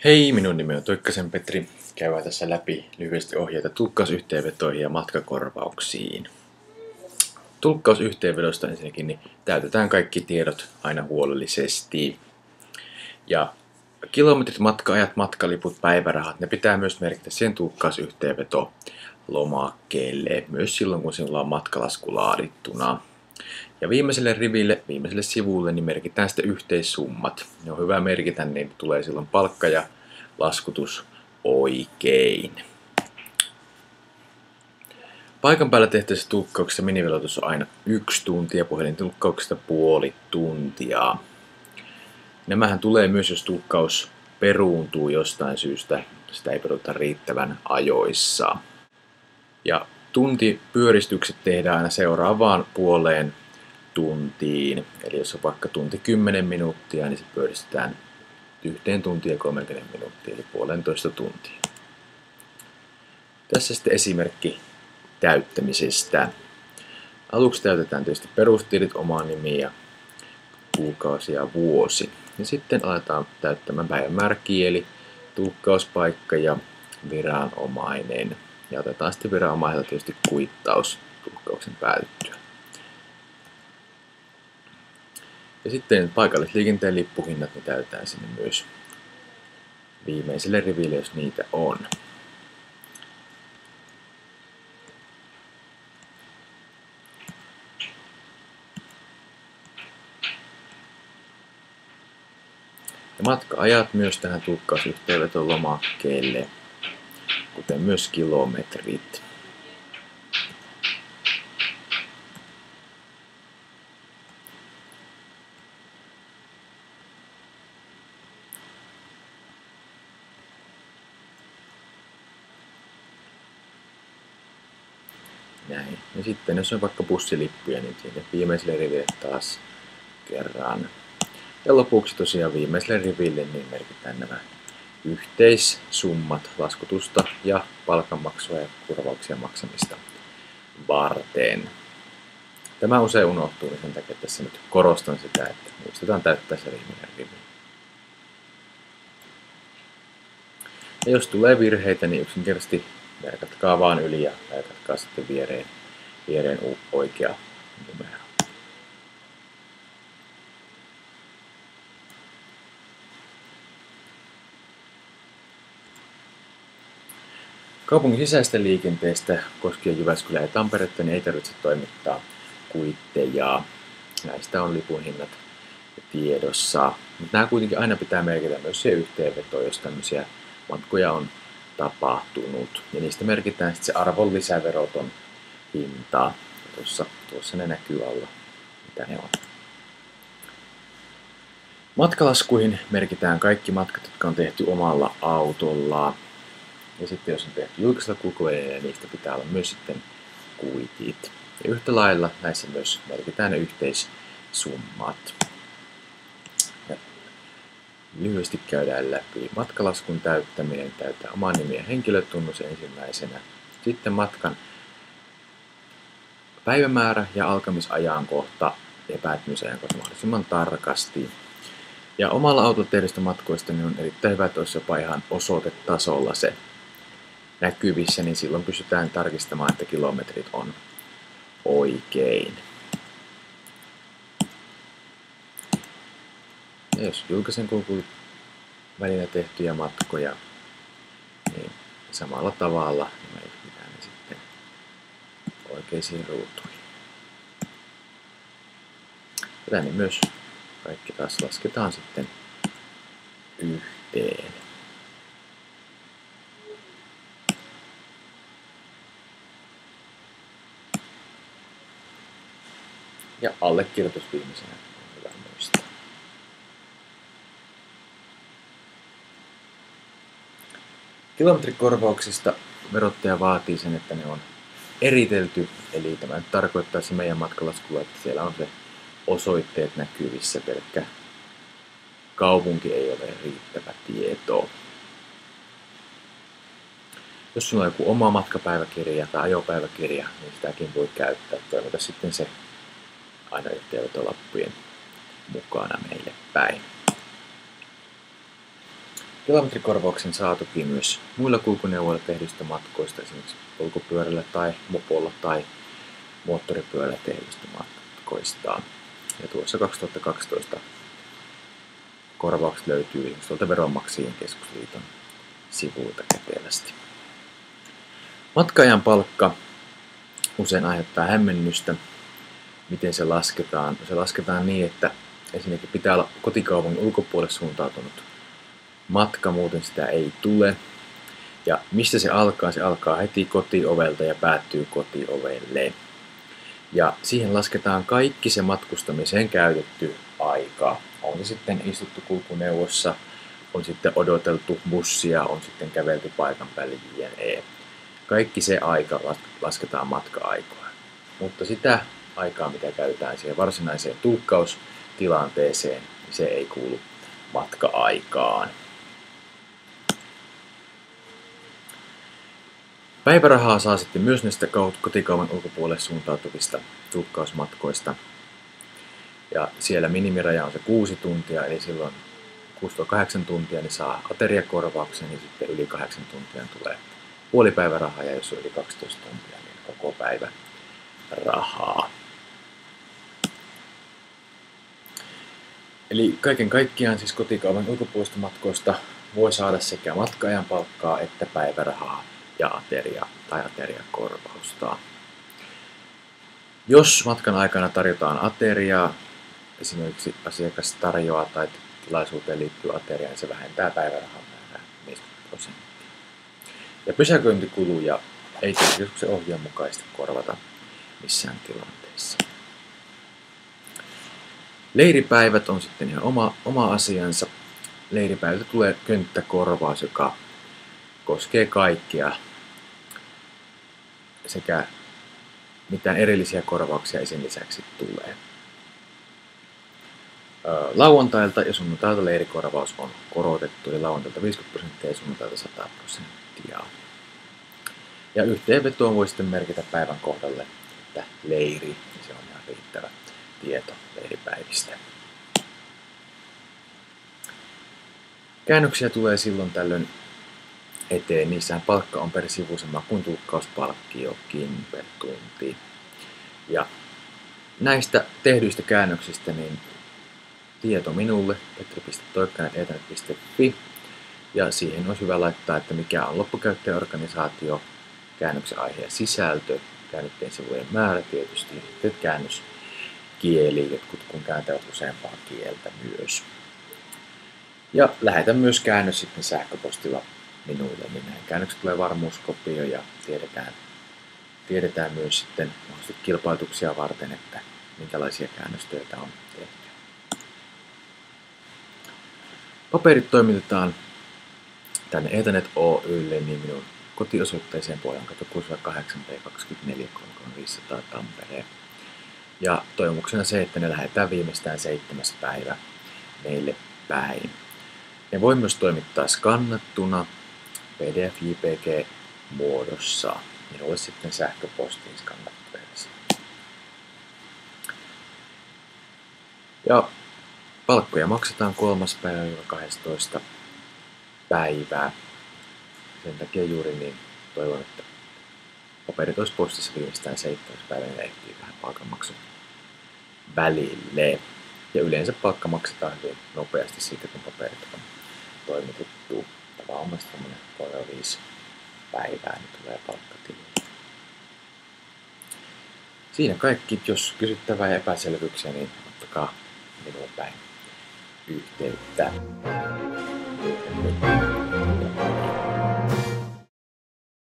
Hei, minun nimi on Toikkasen Petri. Käydään tässä läpi lyhyesti ohjeita tulkkausyhteenvetoihin ja matkakorvauksiin. Tulkkausyhteenvedosta ensinnäkin niin täytetään kaikki tiedot aina huolellisesti. Ja kilometrit, matka-ajat, matkaliput, päivärahat, ne pitää myös merkitä siihen tulkkausyhteenveto lomakkeelle, myös silloin kun sinulla on matkalasku laadittuna. Ja viimeiselle sivulle niin merkitään sitten yhteissummat. Ne on hyvä merkitä, niin tulee silloin palkka ja laskutus oikein. Paikan päällä tehtävissä tulkkauksissa miniveloitus on aina 1 tunti ja puhelintulkkauksista puoli tuntia. Nämähän tulee myös, jos tulkkaus peruuntuu jostain syystä, sitä ei peruta riittävän ajoissa. Ja tuntipyöristykset tehdään aina seuraavaan puoleen tuntiin. Eli jos on vaikka tunti 10 minuuttia, niin se pyöristetään 1 tuntia 30 minuuttia, eli 1,5 tuntia. Tässä sitten esimerkki täyttämisestä. Aluksi täytetään tietysti perustiedot, oma nimi ja kuukausi ja vuosi. Ja sitten aletaan täyttämään päivämäärä, kieli, tulkkauspaikka ja viranomainen. Ja otetaan sitten viranomaiselta tietysti kuittaus tulkkauksen päätyttyä. Ja sitten paikallisliikenteen lippuhinnat niin täytetään sinne myös viimeiselle riville, jos niitä on. Ja matka-ajat myös tähän tulkkausyhteenveton lomakkeelle, kuten myös kilometrit. Näin. Ja sitten jos on vaikka bussilippuja, niin sinne viimeiselle riville taas kerran. Ja lopuksi tosiaan viimeiselle riville niin merkitään nämä yhteissummat laskutusta ja palkanmaksua ja korvauksia maksamista varten. Tämä usein unohtuu, niin sen takia tässä nyt korostan sitä, että muistetaan täyttää se viimeinen rivi. Ja jos tulee virheitä, niin yksinkertaisesti merkatkaa vaan yli ja merkatkaa sitten viereen oikea numero. Kaupungin sisäistä liikenteestä koskien Jyväskylää ja Tamperetta niin ei tarvitse toimittaa kuitteja. Näistä on lipun hinnat tiedossa. Mutta nämä kuitenkin aina pitää merkitä myös siihen yhteenvetoon, jos tämmöisiä matkoja on tapahtunut. Ja niistä merkitään sitten se arvonlisäveroton hinta. Tuossa ne näkyy alla, mitä ne on. Matkalaskuihin merkitään kaikki matkat, jotka on tehty omalla autolla. Ja sitten jos on tehty julkisella kulkuvälineellä, niin niistä pitää olla myös sitten kuitit. Ja yhtä lailla näissä myös merkitään ne yhteissummat. Ja lyhyesti käydään läpi. Matkalaskun täyttäminen, täyttää oma nimi ja henkilötunnus ensimmäisenä. Sitten matkan päivämäärä ja alkamisajankohta ja päättymisajankohta mahdollisimman tarkasti. Ja omalla autolla tehdyistä matkoista niin on erittäin hyvä, että olisi jopa ihan osoitetasolla se näkyvissä, niin silloin pystytään tarkistamaan, että kilometrit on oikein. Ja jos julkisen kulkuvälinä tehtyjä matkoja, niin samalla tavalla merkitään ne sitten oikeisiin ruutuihin. Ja tänne myös kaikki taas lasketaan sitten yhteen. Ja allekirjoitus viimeisenä on hyvä muistaa. Kilometrikorvauksista verottaja vaatii sen, että ne on eritelty. Eli tämä tarkoittaa se meidän matkalaskulla, että siellä on se osoitteet näkyvissä, pelkkä kaupunki ei ole riittävä tieto. Jos sinulla on joku oma matkapäiväkirja tai ajopäiväkirja, niin sitäkin voi käyttää. Toimita sitten se aina yhteenvetolappujen mukana meille päin. Kilometrikorvauksen saa toki myös muilla kulkuneuvoilla tehdyistä matkoista, esimerkiksi polkupyörällä tai mopolla tai moottoripyörällä tehdyistä matkoista. Ja tuossa 2012 korvaukset löytyy tuolta Veronmaksajien keskusliiton sivuilta kätevästi. Matka-ajan palkka usein aiheuttaa hämmennystä. Miten se lasketaan? Se lasketaan niin, että ensinnäkin pitää olla kotikaupungin ulkopuolelle suuntautunut matka, muuten sitä ei tule. Ja mistä se alkaa? Se alkaa heti kotiovelta ja päättyy kotiovelle. Ja siihen lasketaan kaikki se matkustamiseen käytetty aika. On se sitten istuttu kulkuneuvossa, on sitten odoteltu bussia, on sitten kävelty paikan päälle jne. Kaikki se aika lasketaan matka-aikaa. Mutta sitä aikaa, mitä käytetään siihen varsinaiseen tulkkaustilanteeseen, niin se ei kuulu matka-aikaan. Päivärahaa saa sitten myös näistä kotikaupan ulkopuolelle suuntautuvista tulkkausmatkoista. Ja siellä minimiraja on se 6 tuntia, eli silloin 6-8 tuntia niin saa ateriakorvauksen, niin sitten yli 8 tuntia tulee puolipäivärahaa, ja jos on yli 12 tuntia, niin koko päivä rahaa. Eli kaiken kaikkiaan siis kotikaupan ulkopuolista matkoista voi saada sekä matka-ajan palkkaa että päivärahaa ja ateria tai ateriakorvausta. Jos matkan aikana tarjotaan ateriaa, esimerkiksi asiakas tarjoaa tai tilaisuuteen liittyy ateria, niin se vähentää päivärahan määrää 50%. Ja pysäköintikuluja ei tietysti ohjeen mukaisesti korvata missään tilanteessa. Leiripäivät on sitten ihan oma asiansa. Leiripäiviltä tulee könttäkorvaus, joka koskee kaikkia, sekä mitään erillisiä korvauksia ei sen lisäksi tulee. Lauantailta ja sunnuntailta leirikorvaus on korotettu, eli lauantailta 50% ja sunnuntailta 100%. Ja yhteenvetoon voi sitten merkitä päivän kohdalle, että leiri, ja se on ihan riittävä tieto leiripäivistä. Käännöksiä tulee silloin tällöin eteen. Niissähän palkka on per sivu sama kuin tulkkauspalkkiokin per tunti. Ja näistä tehdyistä käännöksistä niin tieto minulle petri.toikkanen@ethernet.fi, ja siihen olisi hyvä laittaa, että mikä on loppukäyttäjäorganisaatio, käännöksen aihe ja sisältö, käännettyjen sivujen määrä tietysti, ja sitten käännöskieli, jotkut kun kääntävät useampaa kieltä myös. Ja lähetän myös käännös sitten sähköpostilla minulle, niin näihin käännökset tulee varmuuskopio ja tiedetään myös sitten kilpailutuksia varten, että minkälaisia käännöstöitä on tehty. Paperit tänne Ethernet Oy:lle, niin minun kotiosoitteeseen Pohjankato 608B24 500 Tampere. Ja toivomuksena se, että ne lähetään viimeistään 7. päivä meille päin. Ne voi myös toimittaa skannattuna PDF-JPG-muodossa. Minulle sitten sähköpostiin skannattu versio. Ja palkkoja maksetaan 3. päivä 12. päivää. Sen takia juuri niin toivon, että paperit olisi postissa viimeistään 7. päivänä ja ehtii vähän palkanmaksun välille. Ja yleensä palkka maksetaan hyvin nopeasti siitä, kun paperit on toimitettu. Tavanomaisesti 3-5 päivää, niin tulee palkkatili. Siinä kaikki. Jos kysyttävää ja epäselvyyksiä, niin ottakaa minulle päin yhteyttä.